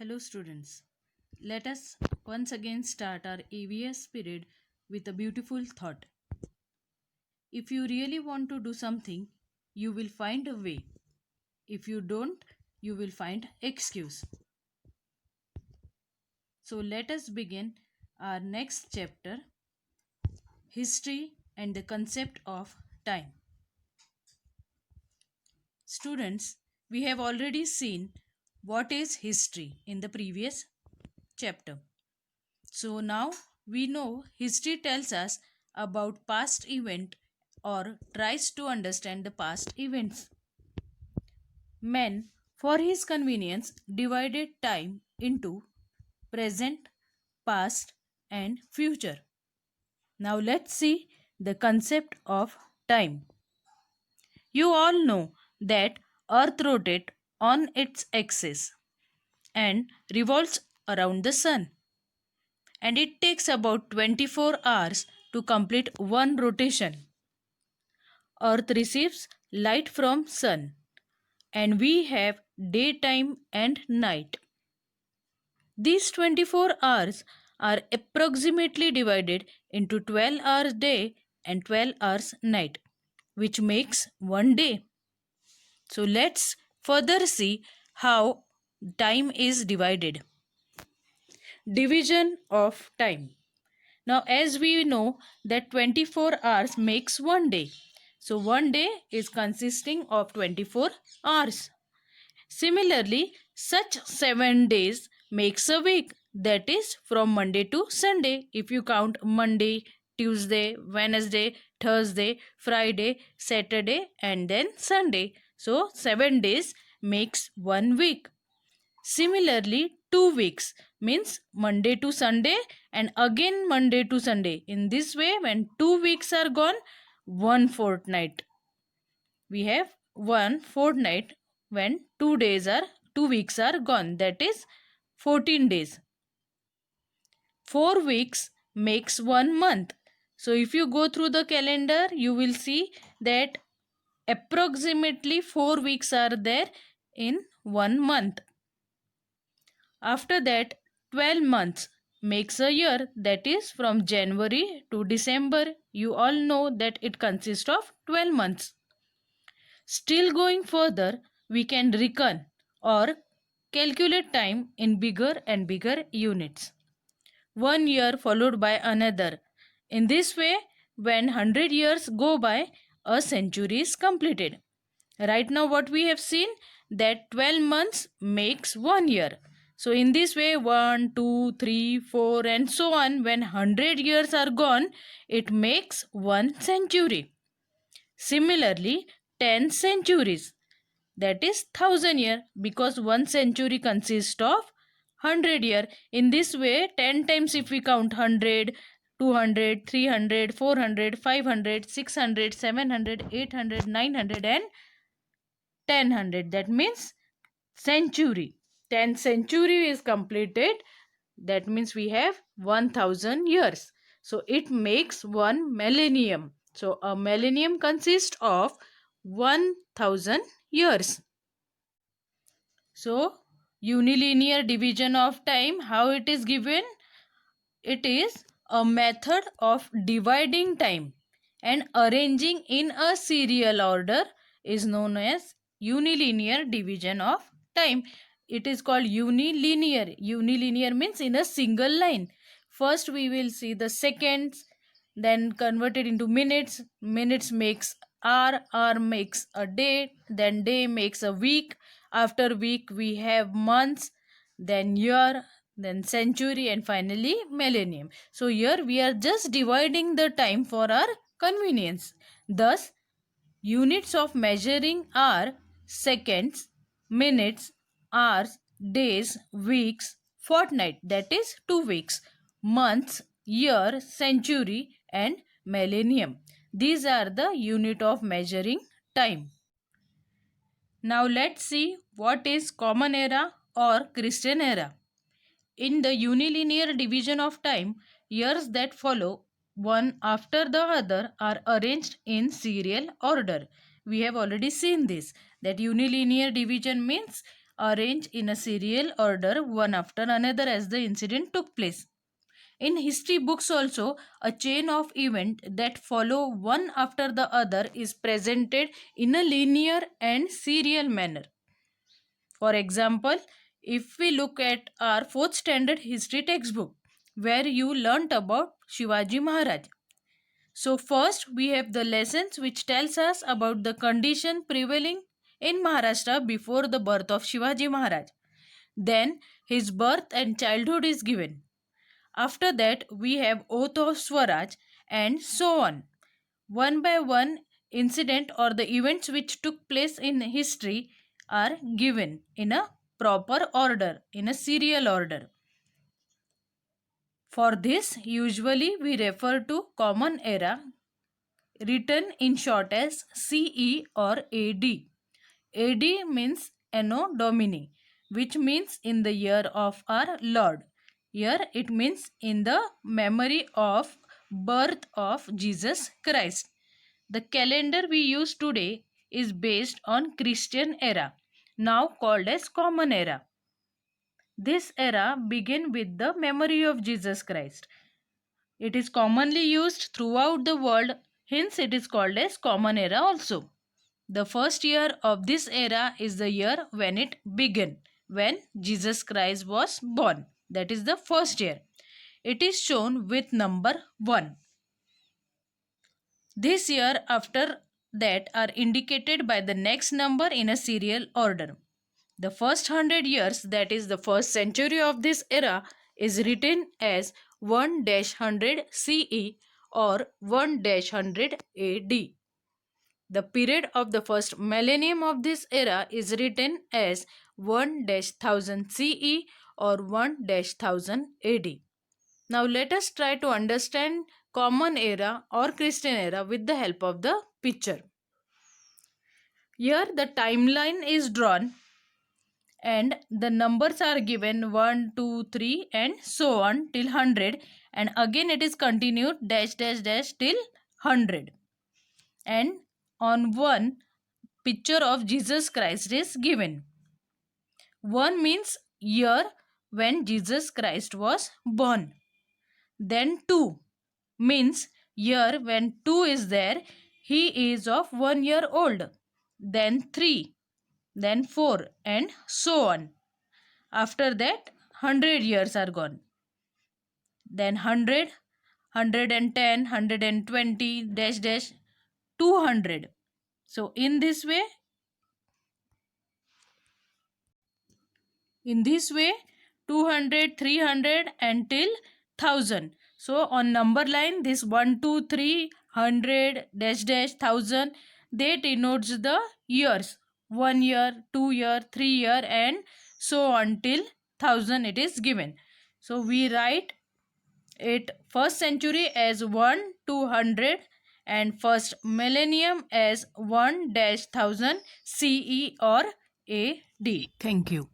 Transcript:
Hello students. Let us once again start our EVS period with a beautiful thought. If you really want to do something, you will find a way. If you don't, you will find excuse. So let us begin our next chapter, history and the concept of time. Students, we have already seen what is history in the previous chapter. So now we know history tells us about past event or tries to understand the past events. Man, for his convenience, divided time into present, past, and future. Now let's see the concept of time. You all know that Earth rotates on its axis and revolves around the sun, and it takes about 24 hours to complete one rotation. Earth receives light from sun, and we have daytime and night. These 24 hours are approximately divided into 12 hours day and 12 hours night, which makes one day. So let's further see how time is divided. Division of time. Now, as we know that 24 hours makes one day. So, one day is consisting of 24 hours. Similarly, such 7 days makes a week. That is from Monday to Sunday. If you count Monday, Tuesday, Wednesday, Thursday, Friday, Saturday, and then Sunday. So, 7 days makes one week. Similarly, 2 weeks means Monday to Sunday and again Monday to Sunday. In this way, when 2 weeks are gone, one fortnight. We have one fortnight when 2 weeks are gone. That is 14 days. 4 weeks makes one month. So if you go through the calendar, you will see that approximately 4 weeks are there in one month. After that, 12 months makes a year, that is from January to December. You all know that it consists of 12 months. Still going further, we can reckon or calculate time in bigger and bigger units. 1 year followed by another. In this way, when 100 years go by, a century is completed. Right now what we have seen that 12 months makes 1 year. So in this way 1, 2, 3, 4 and so on, when 100 years are gone, it makes one century. Similarly 10 centuries, that is 1000 year, because one century consists of 100 year. In this way 10 times if we count 100, 200, 300, 400, 500, 600, 700, 800, 900 and 1000, that means century. 10 century is completed, that means we have 1000 years. So it makes one millennium. So a millennium consists of 1000 years. So unilinear division of time, how it is given? It is a method of dividing time and arranging in a serial order is known as unilinear division of time. It is called unilinear. Unilinear means in a single line. First we will see the seconds, then converted into minutes. Minutes makes hour, hour makes a day, then day makes a week. After week we have months, then year, then century and finally millennium. So here we are just dividing the time for our convenience. Thus units of measuring are seconds, minutes, hours, days, weeks, fortnight, that is 2 weeks, months, year, century and millennium. These are the unit of measuring time. Now let's see what is common era or Christian era. In the unilinear division of time, years that follow one after the other are arranged in serial order. We have already seen this, that unilinear division means arranged in a serial order one after another as the incident took place. In history books also, a chain of events that follow one after the other is presented in a linear and serial manner. For example, if we look at our 4th standard history textbook, where you learnt about Shivaji Maharaj. So first we have the lessons which tells us about the condition prevailing in Maharashtra before the birth of Shivaji Maharaj. Then his birth and childhood is given. After that we have Oath of Swaraj and so on. One by one incident or the events which took place in history are given in a proper order, in a serial order. For this, usually we refer to Common Era, written in short as CE or AD. AD means Anno Domini, which means in the year of our Lord. Here it means in the memory of birth of Jesus Christ. The calendar we use today is based on Christian era, now called as Common Era. This era began with the memory of Jesus Christ. It is commonly used throughout the world, hence it is called as Common Era also. The first year of this era is the year when it began, when Jesus Christ was born. That is the first year. It is shown with number 1. This year after that are indicated by the next number in a serial order. The first 100 years, that is the first century of this era, is written as 1-100 CE or 1-100 AD. The period of the first millennium of this era is written as 1-1000 CE or 1-1000 AD. Now let us try to understand Common Era or Christian Era with the help of the picture. Here the timeline is drawn and the numbers are given 1, 2, 3 and so on till 100, and again it is continued dash dash dash till 100. And on one, picture of Jesus Christ is given. 1 means year when Jesus Christ was born. Then 2 means year when 2 is there, he is of 1 year old. Then 3, then 4 and so on. After that 100 years are gone. Then 100, 110, 120 dash dash 200. So in this way 200, 300 until 1000. So on number line this 1, 2, 3, 100 dash dash 1000, they denotes the years. 1 year, 2 year, 3 year and so on till 1000 it is given. So we write it first century as 1-100 and first millennium as 1-1000 CE or AD. Thank you.